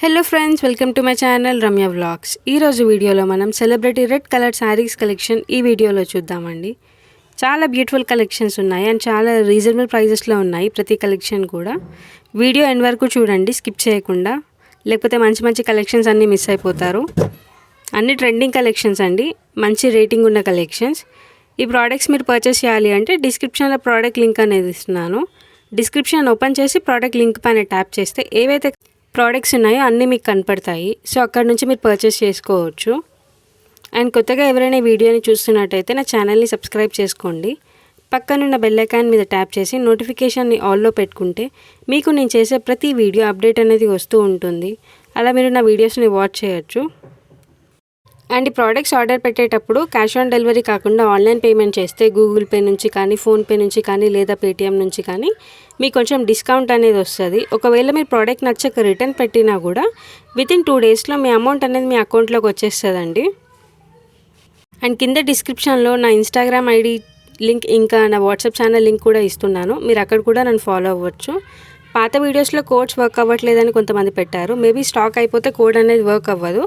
Hello friends, welcome to my channel Ramya vlogs. ఈరోజు వీడియోలో మనం celebrity red colour saris collection ఈ వీడియోలో చూద్దామండి. చాలా బ్యూటిఫుల్ కలెక్షన్స్ ఉన్నాయి అండ్ చాలా రీజనబుల్ ప్రైజెస్లో ఉన్నాయి ప్రతి కలెక్షన్ కూడా. వీడియో ఎండ్ వరకు చూడండి, స్కిప్ చేయకుండా, లేకపోతే మంచి మంచి కలెక్షన్స్ అన్నీ మిస్ అయిపోతారు. అన్ని ట్రెండింగ్ కలెక్షన్స్ అండి, మంచి రేటింగ్ ఉన్న కలెక్షన్స్. ఈ ప్రోడక్ట్స్ మీరు పర్చేస్ చేయాలి అంటే డిస్క్రిప్షన్లో ప్రోడక్ట్ లింక్ అనేది ఇస్తున్నాను. డిస్క్రిప్షన్ ఓపెన్ చేసి ప్రోడక్ట్ లింక్ పైన ట్యాప్ చేస్తే ఏవైతే ప్రోడక్ట్స్ ఉన్నాయో అన్నీ మీకు కనపడతాయి. సో అక్కడ నుంచి మీరు పర్చేస్ చేసుకోవచ్చు. అండ్ కొత్తగా ఎవరైనా వీడియోని చూస్తున్నట్టయితే నా ఛానల్ని సబ్స్క్రైబ్ చేసుకోండి. పక్కనున్న బెల్ ఐకాన్ మీద ట్యాప్ చేసి నోటిఫికేషన్ని ఆల్లో పెట్టుకుంటే మీకు నేను చేసే ప్రతి వీడియో అప్డేట్ అనేది వస్తూ ఉంటుంది. అలా మీరు నా వీడియోస్ని వాచ్ చేయొచ్చు. అండ్ ఈ ప్రోడక్ట్స్ ఆర్డర్ పెట్టేటప్పుడు క్యాష్ ఆన్ డెలివరీ కాకుండా ఆన్లైన్ పేమెంట్ చేస్తే గూగుల్ పే నుంచి కానీ, ఫోన్పే నుంచి కానీ, లేదా పేటిఎం నుంచి కానీ మీకు కొంచెం డిస్కౌంట్ అనేది వస్తుంది. ఒకవేళ మీరు ప్రోడక్ట్ నచ్చక రిటర్న్ పెట్టినా కూడా వితిన్ 2 డేస్లో మీ అమౌంట్ అనేది మీ అకౌంట్లోకి వచ్చేస్తుందండి. అండ్ కింద డిస్క్రిప్షన్లో నా ఇన్స్టాగ్రామ్ ఐడి లింక్, ఇంకా నా వాట్సాప్ ఛానల్ లింక్ కూడా ఇస్తున్నాను. మీరు అక్కడ కూడా నన్ను ఫాలో అవ్వచ్చు. పాత వీడియోస్లో కోడ్స్ వర్క్ అవ్వట్లేదని కొంతమంది పెట్టారు. మేబీ స్టాక్ అయిపోతే కోడ్ అనేది వర్క్ అవ్వదు.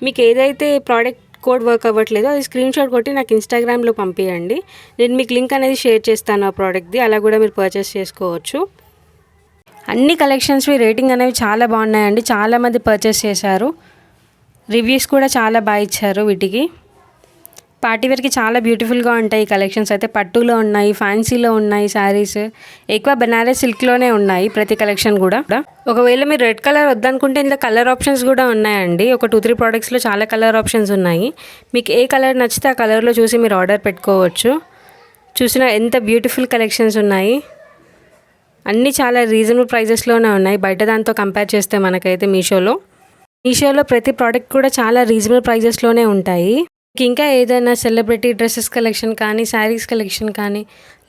మీకు ఏదైతే ప్రోడక్ట్ కోడ్ వర్క్ అవ్వట్లేదో అది స్క్రీన్ షాట్ కొట్టి నాకు ఇన్స్టాగ్రామ్లో పంపించండి. నేను మీకు లింక్ అనేది షేర్ చేస్తాను ఆ ప్రోడక్ట్ది. అలా కూడా మీరు పర్చేస్ చేసుకోవచ్చు. అన్ని కలెక్షన్స్వి రేటింగ్ అనేవి చాలా బాగున్నాయండి. చాలామంది పర్చేస్ చేశారు. రివ్యూస్ కూడా చాలా బాగా ఇచ్చారు వీటికి. పార్టీవేర్కి చాలా బ్యూటిఫుల్గా ఉంటాయి ఈ కలెక్షన్స్. అయితే పట్టులో ఉన్నాయి, ఫ్యాన్సీలో ఉన్నాయి శారీస్. ఎక్కువ బెనారస్ సిల్క్లోనే ఉన్నాయి ప్రతి కలెక్షన్ కూడా. ఒకవేళ మీరు రెడ్ కలర్ వద్దనుకుంటే ఇందులో కలర్ ఆప్షన్స్ కూడా ఉన్నాయండి. ఒక 2-3 ప్రోడక్ట్స్లో చాలా కలర్ ఆప్షన్స్ ఉన్నాయి. మీకు ఏ కలర్ నచ్చితే ఆ కలర్లో చూసి మీరు ఆర్డర్ పెట్టుకోవచ్చు. చూసిన ఎంత బ్యూటిఫుల్ కలెక్షన్స్ ఉన్నాయి. అన్నీ చాలా రీజనబుల్ ప్రైజెస్లోనే ఉన్నాయి బయట దాంతో కంపేర్ చేస్తే. మనకైతే మీషోలో ప్రతి ప్రోడక్ట్ కూడా చాలా రీజనబుల్ ప్రైజెస్లోనే ఉంటాయి. ఇంకా ఏదైనా సెలబ్రిటీ డ్రెస్సెస్ కలెక్షన్ కానీ, శారీస్ కలెక్షన్ కానీ,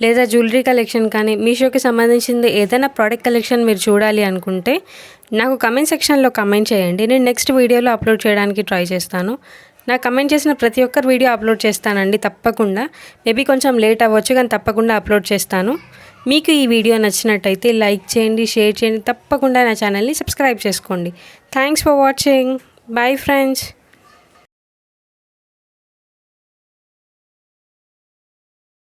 లేదా జ్యువెలరీ కలెక్షన్ కానీ, మీషోకి సంబంధించింది ఏదైనా ప్రోడక్ట్ కలెక్షన్ మీరు చూడాలి అనుకుంటే నాకు కమెంట్ సెక్షన్లో కమెంట్ చేయండి. నేను నెక్స్ట్ వీడియోలో అప్లోడ్ చేయడానికి ట్రై చేస్తాను. నాకు కమెంట్ చేసిన ప్రతి ఒక్కరు వీడియో అప్లోడ్ చేస్తానండి తప్పకుండా. మేబీ కొంచెం లేట్ అవ్వచ్చు కానీ తప్పకుండా అప్లోడ్ చేస్తాను. మీకు ఈ వీడియో నచ్చినట్టయితే లైక్ చేయండి, షేర్ చేయండి. తప్పకుండా నా ఛానల్ని సబ్స్క్రైబ్ చేసుకోండి. Thanks for watching. Bye friends.